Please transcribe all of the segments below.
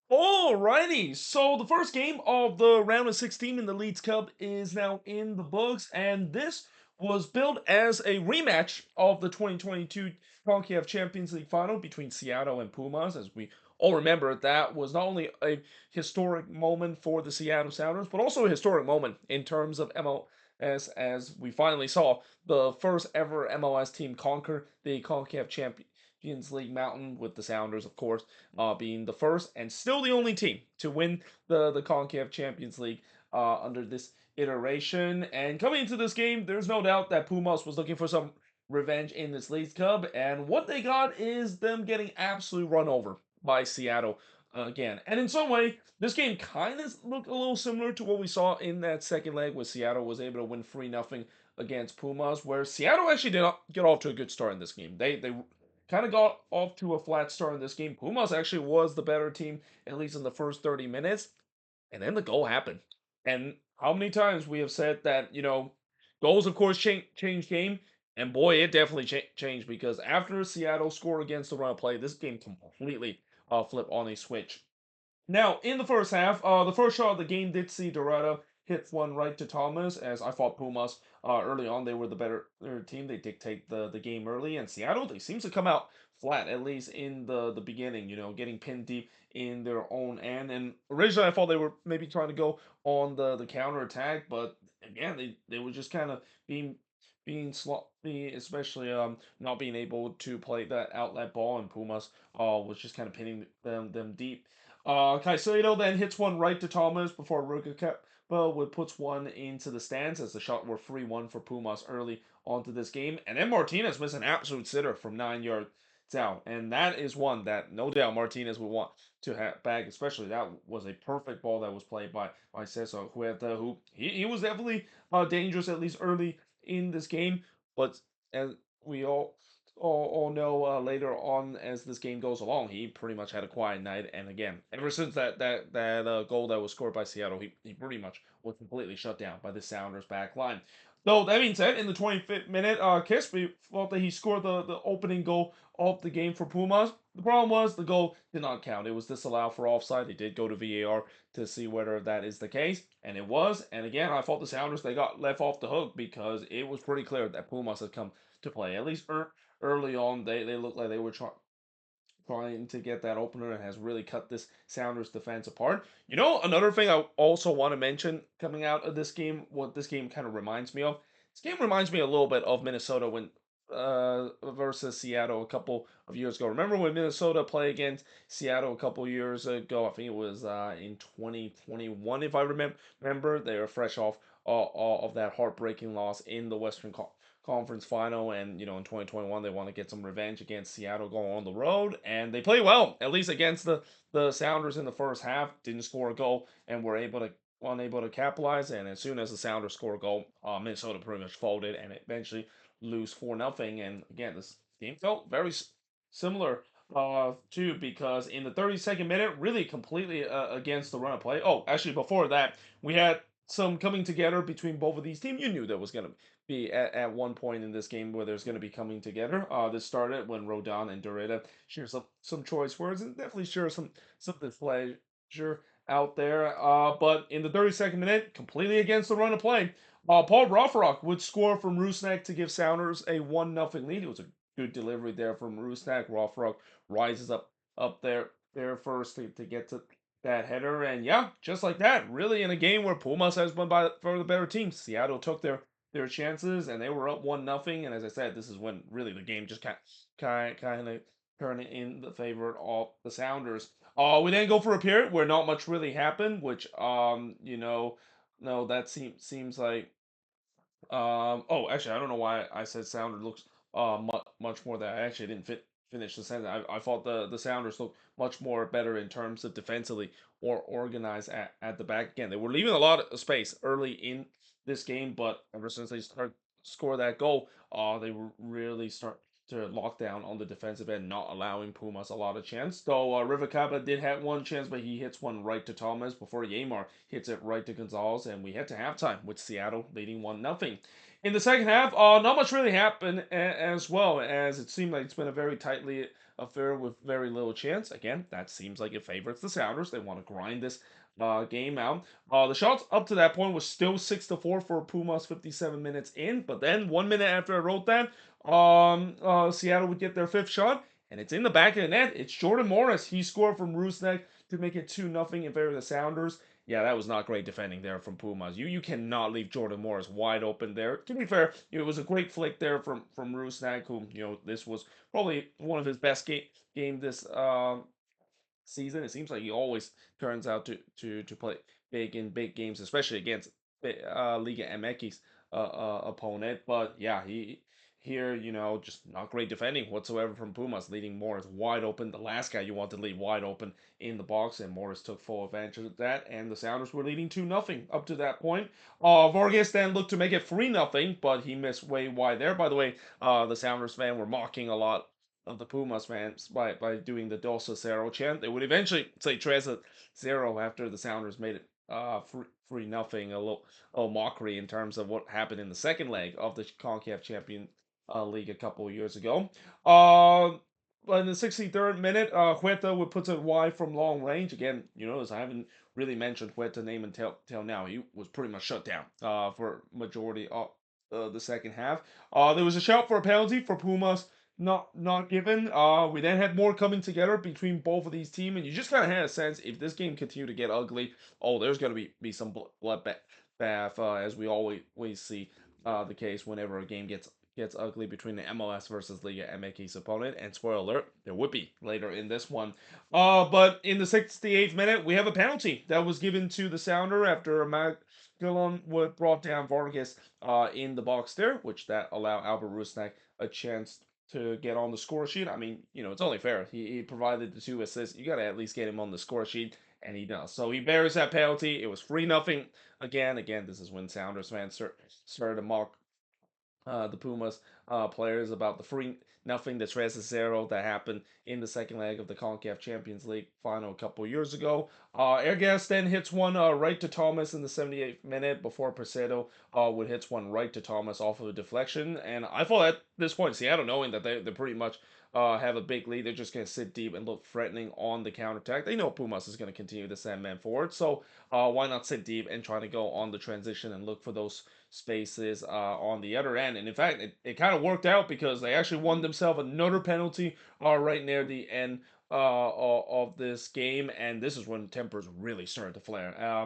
Alrighty, so the first game of the round of 16 in the Leeds Cup is now in the books, and this was billed as a rematch of the 2022 CONCACAF Champions League final between Seattle and Pumas. As we all remember, that was not only a historic moment for the Seattle Sounders, but also a historic moment in terms of MLS, as we finally saw the first ever MLS team conquer the CONCACAF Champions League mountain, with the Sounders, of course, being the first and still the only team to win the CONCACAF Champions League under this iteration. And coming into this game, there's no doubt that Pumas was looking for some revenge in this League Cup, and what they got is them getting absolutely run over by Seattle again. And in some way, this game kind of looked a little similar to what we saw in that second leg, where Seattle was able to win 3-0 against Pumas, where Seattle actually did not get off to a good start in this game. They kind of got off to a flat start in this game. Pumas actually was the better team, at least in the first 30 minutes. And then the goal happened. And how many times we have said that, goals, of course, change game. And boy, it definitely changed, because after Seattle scored against the run of play, this game completely flipped on a switch. Now, in the first half, the first shot of the game did see Dorada hit one right to Thomas, as I thought Pumas early on, they were the better team. They dictate the game early, and Seattle, they seems to come out flat, at least in the beginning, getting pinned deep in their own end. And originally I thought they were maybe trying to go on the counter attack, but again, they were just kind of being sloppy, especially not being able to play that outlet ball, and Pumas was just kind of pinning them deep. Caicedo then hits one right to Thomas before Ruka would puts one into the stands, as the shot were 3-1 for Pumas early onto this game. And then Martinez missed an absolute sitter from 9 yards out. And that is one that no doubt Martinez would want to have back, especially that was a perfect ball that was played by Cesar Huerta, who he was definitely dangerous, at least early in this game. But as we all know, later on as this game goes along, he pretty much had a quiet night. And again, ever since that goal that was scored by Seattle, he pretty much was completely shut down by the Sounders back line. Though that being said, in the 25th minute, Kisby thought that he scored the opening goal of the game for Pumas. The problem was the goal did not count. It was disallowed for offside. They did go to VAR to see whether that is the case, and it was. And again, I thought the Sounders, they got left off the hook, because it was pretty clear that Pumas had come to play. At least early on, they looked like they were trying to get that opener, and has really cut this Sounders defense apart. Another thing I also want to mention coming out of this game, what this game kind of reminds me of. This game reminds me a little bit of Minnesota when versus Seattle a couple of years ago. Remember when Minnesota played against Seattle a couple years ago? I think it was in 2021, if I remember. They were fresh off of that heartbreaking loss in the Western Conference final, and in 2021 they want to get some revenge against Seattle going on the road, and they play well, at least against the Sounders in the first half. Didn't score a goal, and were unable to capitalize. And as soon as the Sounders score a goal, Minnesota pretty much folded and eventually lose 4-0. And again, this game felt very similar too, because in the 32nd minute, really completely against the run of play. Oh, actually, before that, we had some coming together between both of these teams. You knew there was going to be at one point in this game where there's going to be coming together. This started when Rodon and Dorita share some choice words, and definitely share some displeasure out there. But in the 32nd minute, completely against the run of play, Paul Rothrock would score from Rusnak to give Sounders a 1-0 lead. It was a good delivery there from Rusnak. Rothrock rises up there first to get to that header. And yeah, just like that, really in a game where Pumas has been by for the better team, Seattle took their chances, and they were up 1-0. And as I said, this is when really the game just kind of turned in the favor of the Sounders. We then go for a period where not much really happened, which no, that seems like oh, actually, I don't know why I said Sounder looks much more that I actually didn't finish the sentence. I thought the Sounders looked much more better in terms of defensively or organized at the back. Again, they were leaving a lot of space early in this game, but ever since they started score that goal, they really start to lock down on the defensive end, not allowing Pumas a lot of chance. Though River Caba did have one chance, but he hits one right to Thomas before Yamar hits it right to Gonzalez, and we head to halftime with Seattle leading 1-0. In the second half, not much really happened as well, as it seemed like it's been a very tightly affair with very little chance. Again, that seems like it favors the Sounders. They want to grind this game out. The shots up to that point was still 6-4 for Pumas 57 minutes in, but then 1 minute after I wrote that, Seattle would get their fifth shot, and it's in the back of the net. It's Jordan Morris. He scored from Rusnak to make it 2-0 in favor of the Sounders. Yeah, that was not great defending there from Pumas. You cannot leave Jordan Morris wide open there. To be fair, it was a great flick there from Rusnak, who this was probably one of his best game this season. It seems like he always turns out to play big in big games, especially against Liga MX's opponent. But yeah, he here, just not great defending whatsoever from Pumas, leading Morris wide open. The last guy you want to leave wide open in the box, and Morris took full advantage of that, and the Sounders were leading 2-0 up to that point. Vargas then looked to make it 3-0, but he missed way wide there. By the way, the Sounders fan were mocking a lot of the Pumas fans by doing the Dos a Zero chant. They would eventually say Tres a Zero after the Sounders made it 3-0, a little mockery in terms of what happened in the second leg of the CONCACAF Champion League a couple of years ago. But in the 63rd minute, Huerta would put it wide from long range. Again, as I haven't really mentioned Huerta's name until now. He was pretty much shut down for majority of the second half. There was a shout for a penalty for Pumas, not given. We then had more coming together between both of these teams, and you just kind of had a sense if this game continued to get ugly, there's going to be some bloodbath, as we always see the case whenever a game gets ugly between the MLS versus Liga MX's opponent. And spoiler alert, there would be later in this one. But in the 68th minute, we have a penalty that was given to the Sounder after Magellan would brought down Vargas in the box there, which that allowed Albert Rusnak a chance to get on the score sheet. I mean, it's only fair. He provided the 2 assists. You got to at least get him on the score sheet, and he does. So he bears that penalty. It was 3-0 again. Again, this is when Sounders fans started to mock the Pumas players about the 3-0 the Tres Zero that happened in the second leg of the CONCACAF Champions League final a couple years ago. Ergas then hits one right to Thomas in the 78th minute before Presedo would hits one right to Thomas off of a deflection. And I thought at this point, Seattle, knowing that they pretty much have a big lead, they're just going to sit deep and look threatening on the counterattack. They know Pumas is going to continue to send men forward, so why not sit deep and try to go on the transition and look for those spaces on the other end. And in fact, it kind of worked out because they actually won themselves another penalty right near the end of this game. And this is when tempers really started to flare.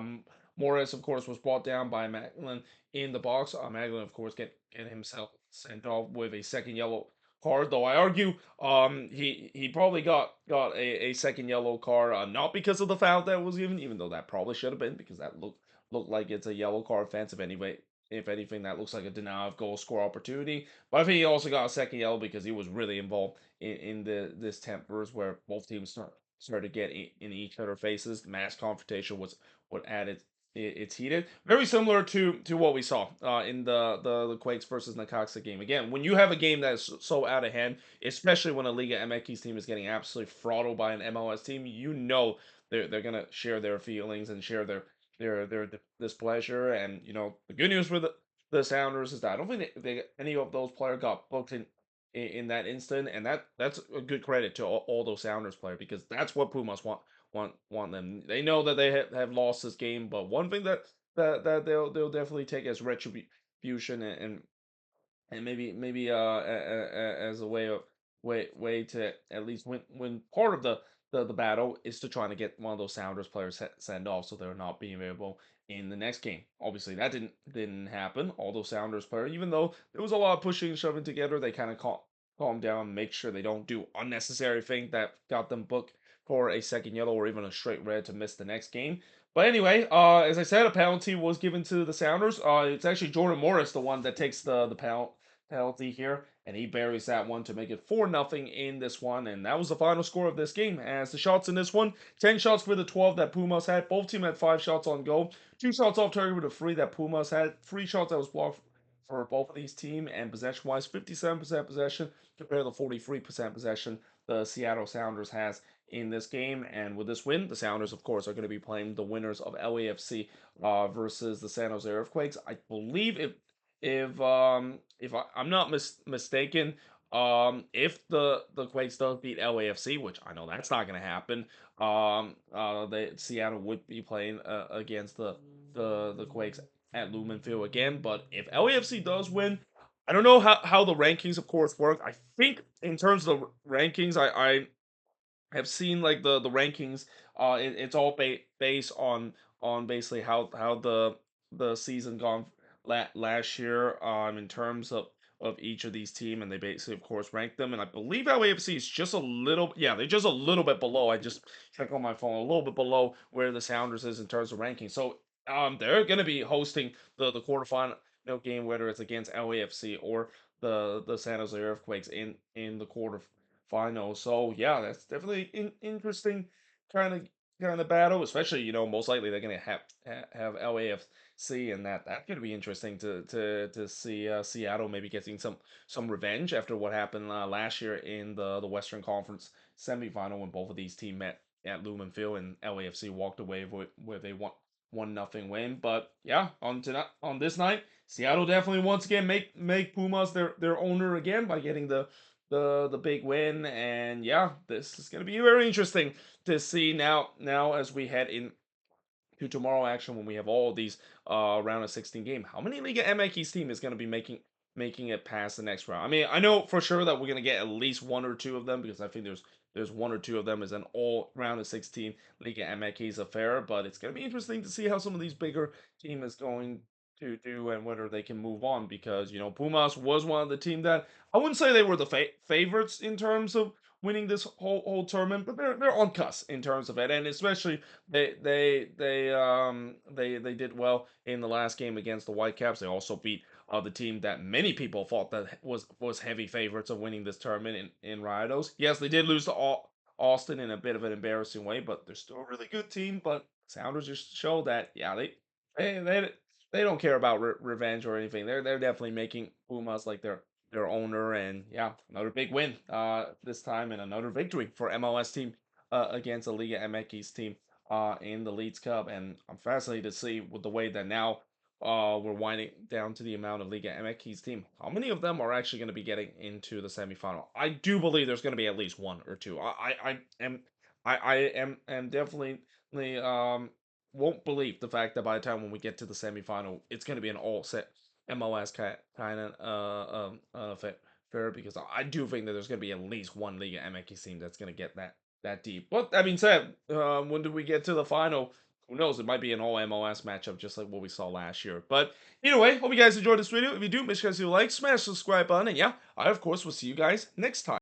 Morris, of course, was brought down by Macklin in the box. Macklin, of course, get himself sent off with a second yellow card. Though I argue, he probably got a second yellow card, not because of the foul that was given, even though that probably should have been, because that looked like it's a yellow card offensive anyway. If anything, that looks like a denial of goal score opportunity. But I think he also got a second yellow because he was really involved in this tempers where both teams started to get in each other's faces. The mass confrontation was what added it's heated. Very similar to what we saw in the Quakes versus Necaxa game. Again, when you have a game that's so out of hand, especially when a Liga MX team is getting absolutely throttled by an MLS team, they're gonna share their feelings and share their displeasure. And the good news for the Sounders is that I don't think any of those players got booked in that instant, and that's a good credit to all those Sounders players, because that's what Pumas want them. They know that they have lost this game, but one thing that they'll definitely take as retribution, and maybe as a way to at least win part of the battle is to try to get one of those Sounders players sent off so they're not being available in the next game. Obviously, that didn't happen. All those Sounders players, even though there was a lot of pushing and shoving together, they kind of calm down, make sure they don't do unnecessary thing that got them booked for a second yellow or even a straight red to miss the next game. But anyway, as I said, a penalty was given to the Sounders. It's actually Jordan Morris, the one that takes the penalty here, and he buries that one to make it 4-0 in this one. And that was the final score of this game. As the shots in this one, 10 shots for the 12 that Pumas had. Both teams had 5 shots on goal, 2 shots off target with the 3 that Pumas had, 3 shots that was blocked for both of these teams. And possession wise, 57% possession compared to 43% possession the Seattle Sounders has in this game. And with this win, the Sounders, of course, are going to be playing the winners of LAFC versus the San Jose Earthquakes. I believe I'm not mistaken, if the Quakes does beat LAFC, which I know that's not gonna happen, the Seattle would be playing against the Quakes at Lumen Field again. But if LAFC does win, I don't know how the rankings, of course, work. I think in terms of the rankings, I have seen like the rankings. It's all based on basically how the season gone last year. In terms of each of these team, and they basically, of course, rank them. And I believe LAFC is just a little, yeah, they're just a little bit below. I just checked on my phone, a little bit below where the Sounders is in terms of ranking. So they're gonna be hosting the quarterfinal game, whether it's against LAFC or the San Jose Earthquakes in the quarterfinal. So yeah, that's definitely interesting kind of kind of battle. Especially, most likely they're gonna have LAFC, and that could be interesting to see Seattle maybe getting some revenge after what happened last year in the Western Conference semifinal when both of these teams met at Lumen Field and LAFC walked away with a one nothing win. But yeah, on this night, Seattle definitely once again make Pumas their owner again by getting the big win. And yeah, this is gonna be very interesting to see now as we head in to tomorrow action when we have all these round of 16 game. How many Liga MX team is going to be making it past the next round? I mean, I know for sure that we're going to get at least one or two of them, because I think there's one or two of them is an all round of 16 Liga MX affair. But it's going to be interesting to see how some of these bigger team is going to do and whether they can move on, because Pumas was one of the team that I wouldn't say they were the favorites in terms of winning this whole tournament, but they're on cusp in terms of it. And especially they did well in the last game against the Whitecaps. They also beat the team that many people thought that was heavy favorites of winning this tournament in Rayados. Yes, they did lose to Austin in a bit of an embarrassing way, but they're still a really good team. But Sounders just show that, yeah, they they, they don't care about revenge or anything. They're definitely making Pumas like their owner. And yeah, another big win this time, and another victory for MLS team against a Liga MX team in the Leeds Cup. And I'm fascinated to see with the way that now we're winding down to the amount of Liga MX team. How many of them are actually going to be getting into the semifinal? I do believe there's going to be at least one or two. I am definitely won't believe the fact that by the time when we get to the semifinal, it's going to be an all set MLS kind of fair, because I do think that there's going to be at least one Liga MX team that's going to get that deep. But that being said, when do we get to the final? Who knows? It might be an all MLS matchup, just like what we saw last year. But either way, hope you guys enjoyed this video. If you do, make sure you guys do like, smash the subscribe button, and yeah, I of course will see you guys next time.